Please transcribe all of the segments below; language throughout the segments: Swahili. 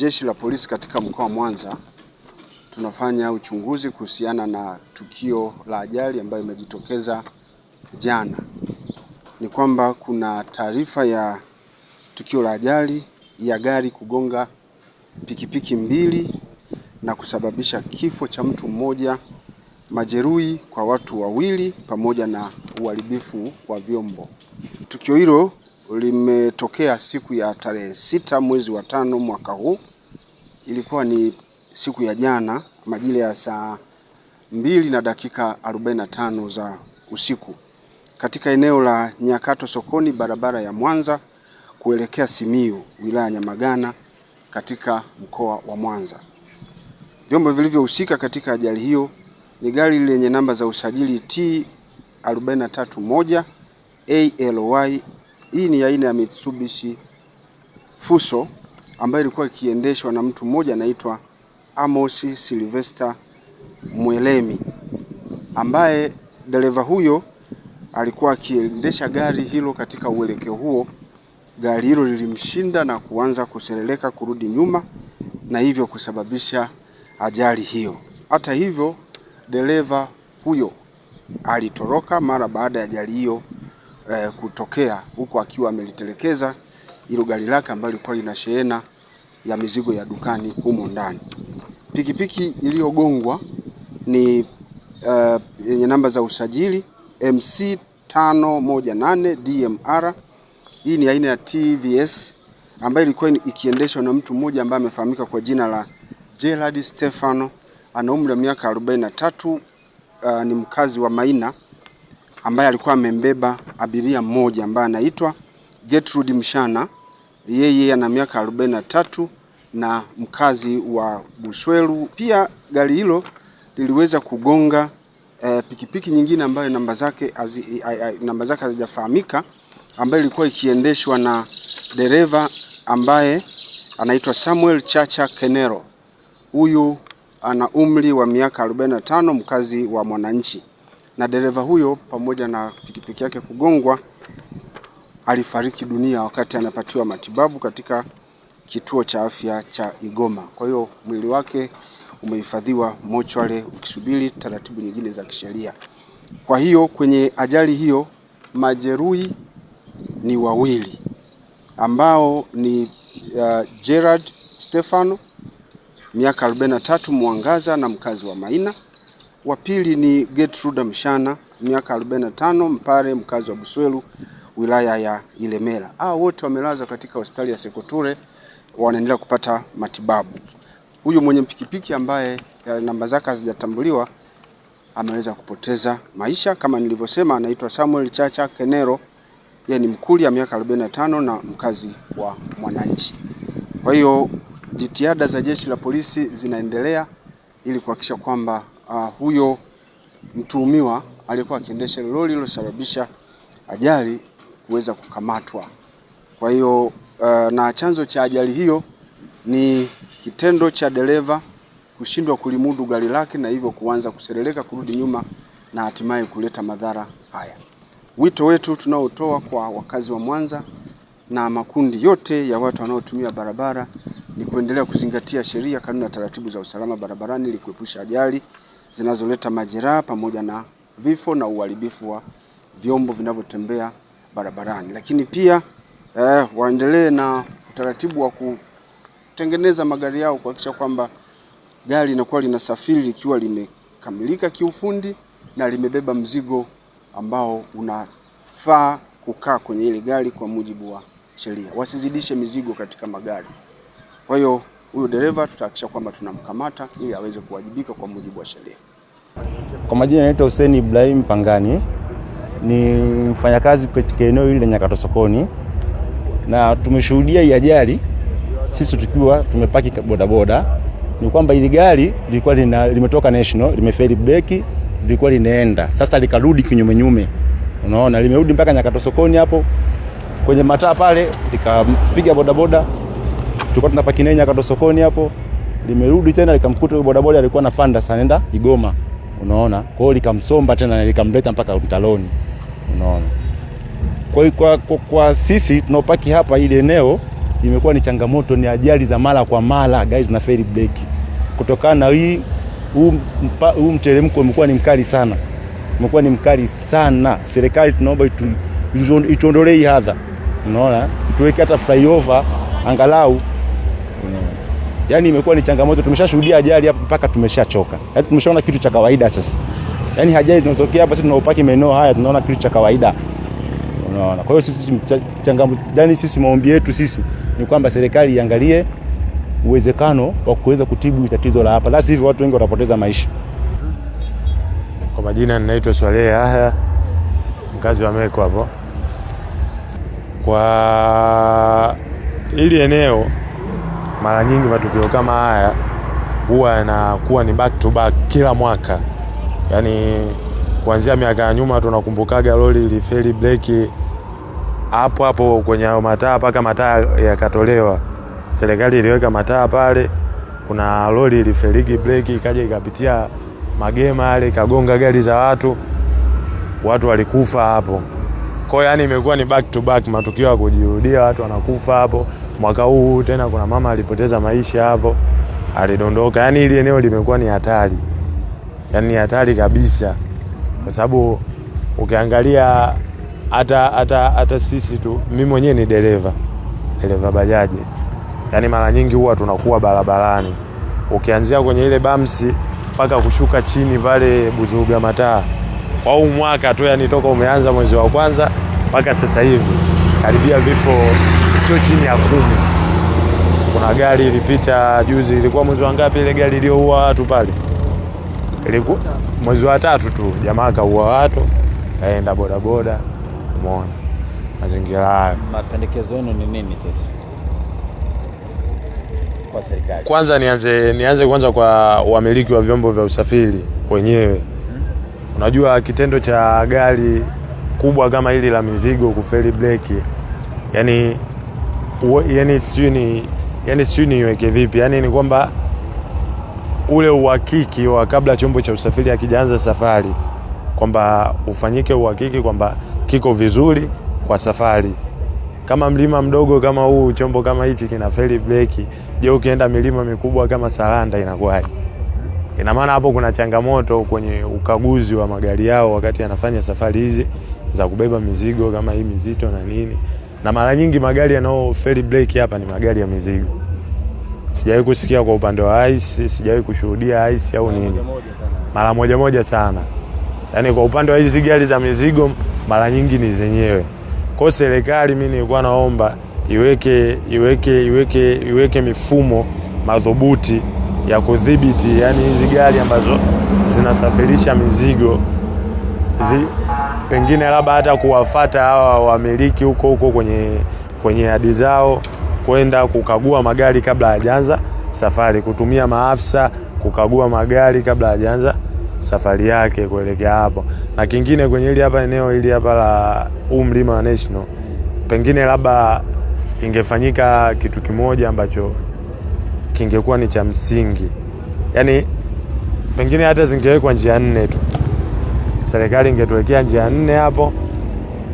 Jeshi la Polisi katika mkoa wa Mwanza tunafanya uchunguzi kuhusiana na tukio la ajali ambayo imejitokeza jana. Ni kwamba kuna taarifa ya tukio la ajali ya gari kugonga pikipiki mbili na kusababisha kifo cha mtu mmoja, majeruhi kwa watu wawili pamoja na uharibifu wa vyombo. Tukio hilo limetokea siku ya tarehe 6 mwezi wa 5 mwaka huu. Ilikuwa ni siku ya jana majira ya saa 2:45 za usiku katika eneo la Nyakato sokoni, barabara ya Mwanza kuelekea Simiyu, wilaya ya Nyamagana katika mkoa wa Mwanza. Vyombo vilivyohusika katika ajali hiyo ni gari lenye namba za usajili T431 ALY. Hii ni aina ya Mitsubishi Fuso ambayo ilikuwa ikiendeshwa na mtu mmoja anaitwa Amos Sylvester Mwelemi, ambaye dereva huyo alikuwa akiendesha gari hilo katika uelekeo huo. Gari hilo lilimshinda na kuanza kuseleleka kurudi nyuma na hivyo kusababisha ajali hiyo. Hata hivyo, dereva huyo alitoroka mara baada ya ajali hiyo kutokea, huko akiwa amelitelekeza hilo gari lake ambalo lilikuwa lina shehena ya mizigo ya dukani humo ndani. Pikipiki iliyogongwa ni yenye namba za usajili MC 518 DMR. Hii ni aina ya TVS ambayo ilikuwa ikiendeshwa na mtu mmoja ambaye amefahamika kwa jina la Gerald Stefano. Ana umri wa miaka 43, ni mkazi wa Maina, ambaye alikuwa amembeba abiria mmoja ambaye anaitwa Gertrude Mshana. Yeye ana miaka 43 na mkazi wa Buswelu. Pia gari hilo liliweza kugonga pikipiki nyingine ambayo namba zake hazijafahamika, ambayo ilikuwa ikiendeshwa na dereva ambaye anaitwa Samuel Chacha Kenero. Huyu ana umri wa miaka 45, mkazi wa Mwananchi, na dereva huyo pamoja na pikipiki yake kugongwa alifariki dunia wakati anapatiwa matibabu katika kituo cha afya cha Igoma. Kwa hiyo mwili wake umehifadhiwa mochwale ukisubiri taratibu nyingine za kisheria. Kwa hiyo kwenye ajali hiyo majeruhi ni wawili ambao ni Gerald Stefano miaka 43, Mwangaza na mkazi wa Maina. Wa pili ni Gertrude Mshana miaka 45, Mpare, mkazi wa Buswelu, wilaya ya Ilemela. Wote wamelazwa katika hospitali ya Sekoture, wanaendelea kupata matibabu. Huyu mwenye pikipiki ambaye namba zake hazijatambuliwa ameweza kupoteza maisha. Kama nilivyosema, anaitwa Samuel Chacha Kenero. Yeye ni Mkuria miaka 45 na mkazi wa Mwananchi. Kwa hiyo jitihada za Jeshi la Polisi zinaendelea ili kuhakikisha kwamba huyo mtuhumiwa aliyekuwa akiendesha lori lililosababisha ajali kuweza kukamatwa. Kwa hiyo na chanzo cha ajali hiyo ni kitendo cha dereva kushindwa kulimudu gari lake na hivyo kuanza kuseleleka kurudi nyuma na hatimaye kuleta madhara haya. Wito wetu tunaotoa kwa wakazi wa Mwanza na makundi yote ya watu wanaotumia barabara ni kuendelea kuzingatia sheria, kanuni na taratibu za usalama barabarani ili kuepusha ajali zinazoleta majeraha pamoja na vifo na uharibifu wa vyombo vinavyotembea barabarani. Lakini pia waendelee na utaratibu wa kutengeneza magari yao kuhakikisha kwamba gari linakuwa linasafiri likiwa limekamilika kiufundi na limebeba mzigo ambao unafaa kukaa kwenye ile gari kwa mujibu wa sheria. Wasizidishe mizigo katika magari. Kwa hiyo huyo dereva tutahakikisha kwamba tunamkamata ili aweze kuwajibika kwa mujibu wa sheria. Kwa majina naitwa Hussein Ibrahim Pangani, ni mfanyakazi katika eneo hili la Nyakato sokoni, na tumeshuhudia hii ajali sisi tukiwa tumepaki bodaboda. Ni kwamba ile gari lilikuwa limetoka National, limefeli breki, lilikuwa linaenda. Sasa likarudi kinyume. Unaona, limerudi mpaka Nyakato sokoni hapo kwenye mataa pale, likapiga bodaboda. Tulikuwa tunapaki naye Nyakato sokoni hapo, limerudi tena likamkuta yule bodaboda alikuwa anapanda sanaenda Igoma. Unaona, kwa hiyo likamsomba tena na likamleta mpaka mtaloni. Unaona, kwa sisi tunaopaki hapa ile eneo imekuwa ni changamoto, ni ajali za mara kwa mara guys na feri break. Kutokana na huu mteremko umekuwa ni mkali sana. Umekuwa ni mkali sana. Serikali tunaomba ituondolee hii hadha. Unaona? Tuweke hata flyover angalau. Yaani imekuwa ni changamoto. Tumeshashuhudia ajali hapa mpaka tumeshachoka. Yaani tumeshaona kitu cha kawaida sasa. Yaani ajali zinatokea hapa, sisi tunaopaki maeneo haya tunaona kitu cha kawaida. Unaona? Kwa hiyo sisi changamoto, yani sisi maombi yetu sisi ni kwamba serikali iangalie uwezekano wa kuweza kutibu tatizo la hapa. La sivyo watu wengi watapoteza maisha. Kwa majina ninaitwa Swaleh Yahya, mkazi wa Meko hapo. Kwa hili eneo mara nyingi matukio kama haya huwa yanakuwa ni back to back kila mwaka. Yaani kuanzia miaka ya nyuma tunakumbukaga lori ilifeli breki hapo kwenye mataa mpaka mataa yakatolewa. Serikali iliweka mataa pale, kuna lori ilifeliki breki ikaja ikapitia magema yale ikagonga gari za watu walikufa hapo. Kwa hiyo yani imekuwa ni back to back matukio ya kujirudia, watu wanakufa hapo. Mwaka huu tena kuna mama alipoteza maisha hapo, alidondoka. Yani ile eneo limekuwa ni hatari. Yani hatari kabisa. Kwa sababu ukiangalia hata sisi tu, mimi mwenyewe ni dereva bajaji. Yani mara nyingi huwa tunakuwa barabarani. Ukianzia kwenye ile bamsi mpaka kushuka chini pale Buzuga mataa. Kwa huu mwaka tu, yani toka umeanza mwezi wa kwanza mpaka sasa hivi karibia vifo sio chini ya 10. Kuna gari ilipita juzi, ilikuwa mwezi wa ngapi ile gari iliyoua watu pale? Ilikuwa mwezi wa 3 tu, jamaa kaua watu, kaenda bodaboda. Umeona mazingira haya. Mapendekezo yenu ni nini sasa kwa serikali? Kwanza nianze kwanza kwa wamiliki wa vyombo vya usafiri wenyewe. Unajua kitendo cha gari kubwa kama hili la mizigo kufeli breki, yani sio niweke vipi? Yani ni kwamba ule uhakiki wa kabla chombo cha usafiri hakijaanza safari, kwamba ufanyike uhakiki kwamba kiko vizuri kwa safari. Kama mlima mdogo kama huu, chombo kama hichi kinafeli breki, je, ukienda milima mikubwa kama Saranda inakuwaje? Ina maana hapo kuna changamoto kwenye ukaguzi wa magari yao wakati yanafanya safari hizi za kubeba mizigo kama hii mizito na nini. Na mara nyingi magari yanayofeli breki hapa ni magari ya mizigo. Sijawahi kusikia kwa upande wa ice, sijawahi kushuhudia ice au nini. Mara moja sana. Yaani kwa upande wa hizi gari za mizigo mara nyingi ni zenyewe. Kwa serikali mimi nilikuwa naomba iweke mifumo madhubuti ya kudhibiti, yani hizi gari ambazo zinasafirisha mizigo pengine labda hata kuwafuata hawa wamiliki huko kwenye hadi zao, kwenda kukagua magari kabla hajaanza safari, kutumia maafisa kukagua magari kabla hajaanza safari yake kuelekea hapo. Na kingine kwenye hili hapa eneo hili hapa la Mlima wa National, pengine labda ingefanyika kitu kimoja ambacho kingekuwa ni cha msingi. Yani pengine hata zingewekwa njia 4 tu. Serikali ingetuwekea njia 4 hapo,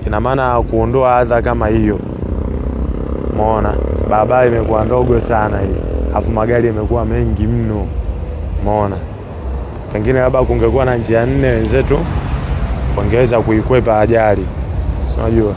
ina maana kuondoa adha kama hiyo. Umeona? Barabara imekuwa ndogo sana hii. Alafu magari yamekuwa mengi mno. Umeona? Pengine labda kungekuwa na njia 4 wenzetu wangeweza kuikwepa ajali. Unajua?